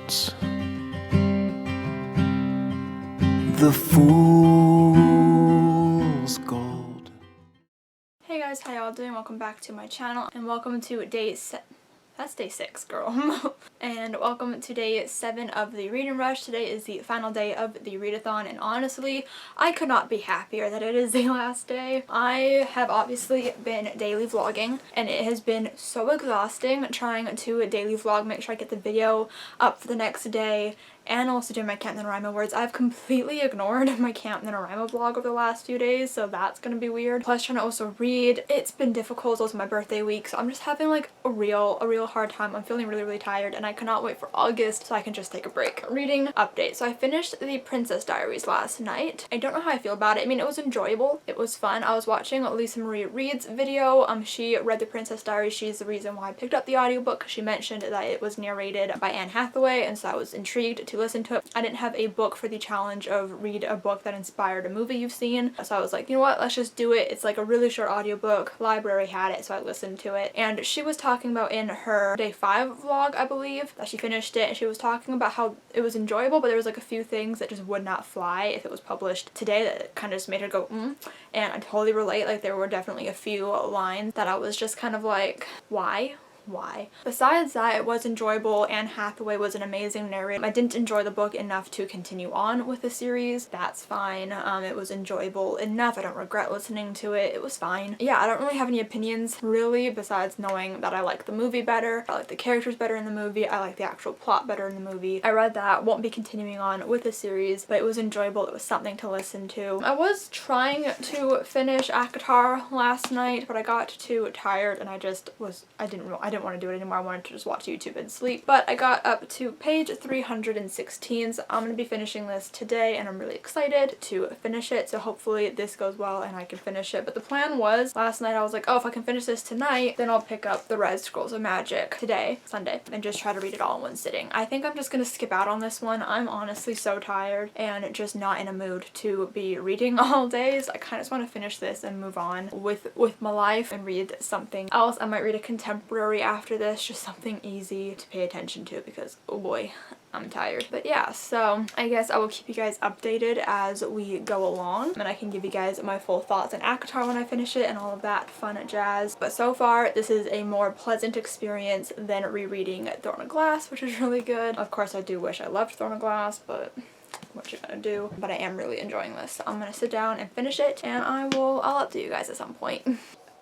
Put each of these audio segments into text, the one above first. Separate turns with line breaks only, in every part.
words. The fool's gold.
Hey guys, how y'all doing? Welcome back to my channel and welcome to that's day 6, girl. And welcome to day 7 of the reading rush. Today is the final day of the readathon, and honestly, I could not be happier that it is the last day. I have obviously been daily vlogging, and it has been so exhausting trying to daily vlog, make sure I get the video up for the next day, and also doing my Camp NaNoWriMo words. I've completely ignored my Camp NaNoWriMo vlog over the last few days, so that's gonna be weird. Plus trying to also read. It's been difficult. It's also my birthday week, so I'm just having like a real hard time. I'm feeling really tired, and I cannot wait for August so I can just take a break. Reading update. So I finished the Princess Diaries last night. I don't know how I feel about it. I mean, it was enjoyable. It was fun. I was watching Lisa Marie Reed's video. She read the Princess Diaries. She's the reason why I picked up the audiobook, because she mentioned that it was narrated by Anne Hathaway, and so I was intrigued to listen to it. I didn't have a book for the challenge of read a book that inspired a movie you've seen, so I was like, you know what, let's just do it. It's like a really short audiobook. Library had it, so I listened to it. And she was talking about in her day 5 vlog, I believe, that she finished it, and she was talking about how it was enjoyable, but there was like a few things that just would not fly if it was published today, that kind of just made her go and I totally relate. Like, there were definitely a few lines that I was just kind of like, why? Besides that, it was enjoyable. Anne Hathaway was an amazing narrator. I didn't enjoy the book enough to continue on with the series. That's fine. It was enjoyable enough. I don't regret listening to it. It was fine. Yeah, I don't really have any opinions really, besides knowing that I like the movie better. I like the characters better in the movie. I like the actual plot better in the movie. I read that. Won't be continuing on with the series, but it was enjoyable. It was something to listen to. I was trying to finish ACOTAR last night, but I got too tired and I didn't want to do it anymore. I wanted to just watch YouTube and sleep. But I got up to page 316, so I'm going to be finishing this today, and I'm really excited to finish it. So hopefully this goes well and I can finish it. But the plan was, last night I was like, oh, if I can finish this tonight, then I'll pick up the Red Scrolls of Magic today, Sunday, and just try to read it all in one sitting. I think I'm just going to skip out on this one. I'm honestly so tired and just not in a mood to be reading all day, so I kind of just want to finish this and move on with my life and read something else. I might read a contemporary after this, just something easy to pay attention to, because oh boy, I'm tired. But yeah, so I guess I will keep you guys updated as we go along, and I can give you guys my full thoughts on ACOTAR when I finish it and all of that fun jazz. But so far, this is a more pleasant experience than rereading Thorn of Glass, which is really good. Of course, I do wish I loved Thorn of Glass, but what you gonna do? But I am really enjoying this, so I'm gonna sit down and finish it, and I'll update you guys at some point.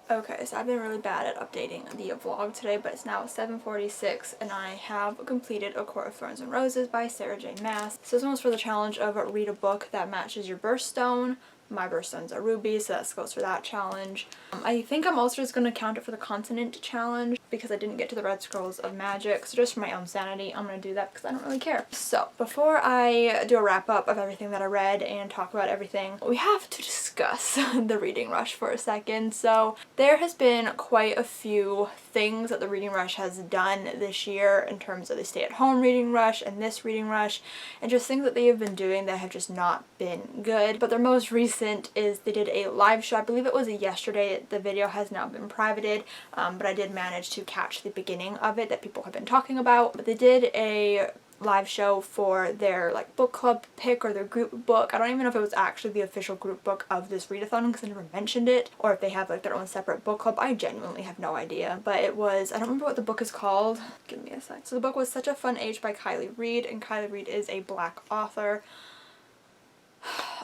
Okay, so I've been really bad at updating the vlog today, but it's now 7:46 and I have completed A Court of Thorns and Roses by Sarah J. Maas. So this one was for the challenge of read a book that matches your birthstone. My birthstones are rubies, so that goes for that challenge. I think I'm also just going to count it for the continent challenge because I didn't get to the Red Scrolls of Magic, so just for my own sanity, I'm going to do that because I don't really care. So, before I do a wrap up of everything that I read and talk about everything, we have to discuss the reading rush for a second. So, there has been quite a few things that the reading rush has done this year in terms of the stay-at-home reading rush and this reading rush, and just things that they have been doing that have just not been good. But their most recent is they did a live show. I believe it was yesterday. The video has now been privated, but I did manage to catch the beginning of it that people have been talking about. But they did a live show for their like book club pick or their group book. I don't even know if it was actually the official group book of this readathon because I never mentioned it, or if they have like their own separate book club. I genuinely have no idea. But it was, I don't remember what the book is called. Give me a sec. So the book was Such a Fun Age by Kylie Reed, and Kylie Reed is a Black author.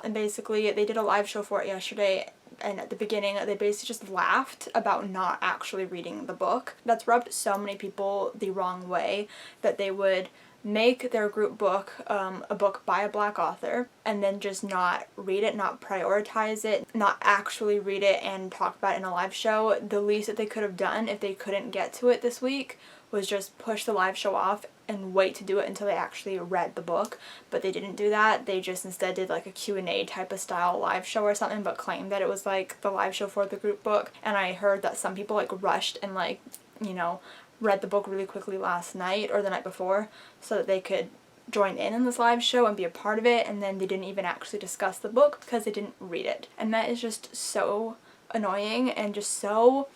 And basically they did a live show for it yesterday, and at the beginning they basically just laughed about not actually reading the book. That's rubbed so many people the wrong way, that they would make their group book a book by a Black author and then just not read it, not prioritize it, not actually read it and talk about it in a live show. The least that they could have done if they couldn't get to it this week was just push the live show off and wait to do it until they actually read the book. But they didn't do that. They just instead did like a Q&A type of style live show or something, but claimed that it was like the live show for the group book. And I heard that some people like rushed and like, you know, read the book really quickly last night or the night before so that they could join in this live show and be a part of it, and then they didn't even actually discuss the book because they didn't read it. And that is just so annoying and just so,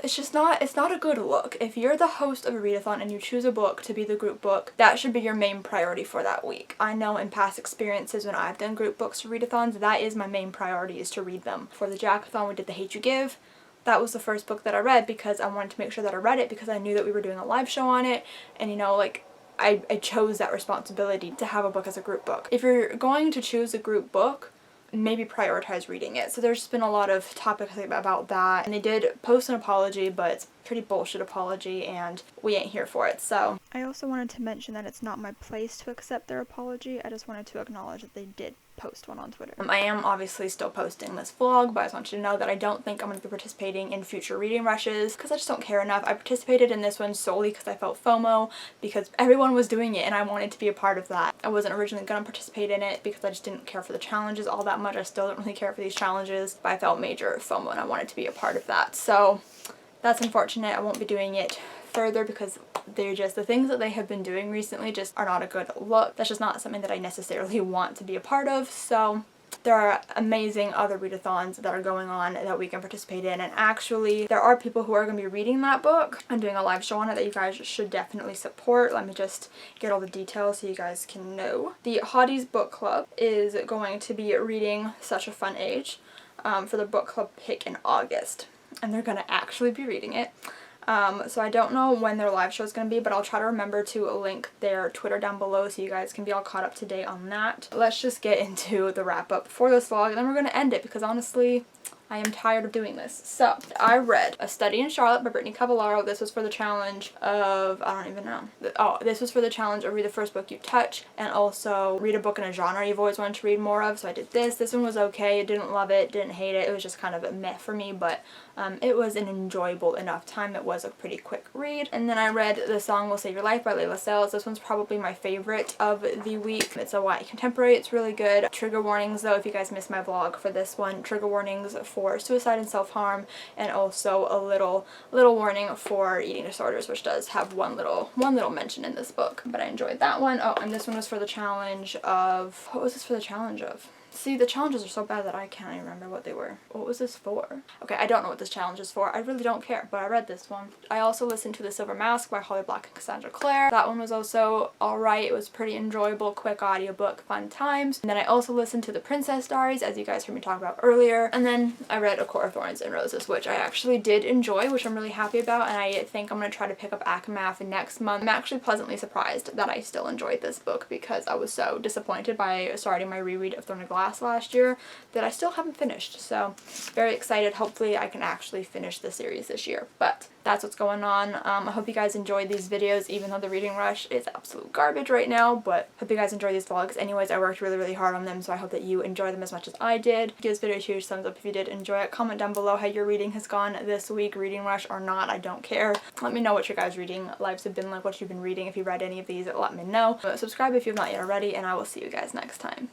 it's not a good look. If you're the host of a readathon and you choose a book to be the group book, that should be your main priority for that week. I know in past experiences when I've done group books for readathons, that is my main priority, is to read them. For the Jackathon we did The Hate You Give. That was the first book that I read because I wanted to make sure that I read it because I knew that we were doing a live show on it, and you know, like, I chose that responsibility to have a book as a group book. If you're going to choose a group book, maybe prioritize reading it. So there's been a lot of topics about that, and they did post an apology, but it's a pretty bullshit apology and we ain't here for it. So I also wanted to mention that it's not my place to accept their apology. I just wanted to acknowledge that they did post one on Twitter. I am obviously still posting this vlog, but I just want you to know that I don't think I'm going to be participating in future reading rushes because I just don't care enough. I participated in this one solely because I felt FOMO, because everyone was doing it and I wanted to be a part of that. I wasn't originally going to participate in it because I just didn't care for the challenges all that much. I still don't really care for these challenges, but I felt major FOMO and I wanted to be a part of that. So that's unfortunate. I won't be doing it further because they're just, the things that they have been doing recently just are not a good look. That's just not something that I necessarily want to be a part of. So there are amazing other readathons that are going on that we can participate in, and actually there are people who are going to be reading that book and doing a live show on it that you guys should definitely support. Let me just get all the details so you guys can know. The Hotties Book Club is going to be reading Such a Fun Age for the book club pick in August, and they're going to actually be reading it. So I don't know when their live show is going to be, but I'll try to remember to link their Twitter down below so you guys can be all caught up to date on that. Let's just get into the wrap up for this vlog, and then we're going to end it because honestly, I am tired of doing this. So, I read A Study in Charlotte by Brittany Cavallaro. This was for the challenge of, I don't even know. Oh, this was for the challenge of read the first book you touch, and also read a book in a genre you've always wanted to read more of. So I did this. This one was okay. I didn't love it, didn't hate it. It was just kind of a meh for me, but it was an enjoyable enough time. It was a pretty quick read. And then I read The Song Will Save Your Life by Layla Sales. This one's probably my favorite of the week. It's a YA contemporary. It's really good. Trigger warnings though, if you guys missed my vlog for this one. Trigger warnings for suicide and self-harm, and also a little warning for eating disorders, which does have one little mention in this book. But I enjoyed that one. Oh, and this one was for the challenge of, what was this for the challenge of? See, the challenges are so bad that I can't even remember what they were. What was this for? Okay, I don't know what this challenge is for. I really don't care, but I read this one. I also listened to The Silver Mask by Holly Black and Cassandra Clare. That one was also alright. It was pretty enjoyable, quick audiobook, fun times. And then I also listened to The Princess Diaries, as you guys heard me talk about earlier. And then I read A Court of Thorns and Roses, which I actually did enjoy, which I'm really happy about, and I think I'm going to try to pick up ACOMAF next month. I'm actually pleasantly surprised that I still enjoyed this book because I was so disappointed by starting my reread of Throne of Glass last year that I still haven't finished. So very excited. Hopefully I can actually finish the series this year. But that's what's going on. I hope you guys enjoyed these videos, even though the reading rush is absolute garbage right now, but hope you guys enjoy these vlogs. Anyways, I worked really hard on them, so I hope that you enjoy them as much as I did. Give this video a huge thumbs up if you did enjoy it. Comment down below how your reading has gone this week, reading rush or not, I don't care. Let me know what your guys' reading lives have been like, what you've been reading. If you read any of these, let me know. Subscribe if you've not yet already, and I will see you guys next time.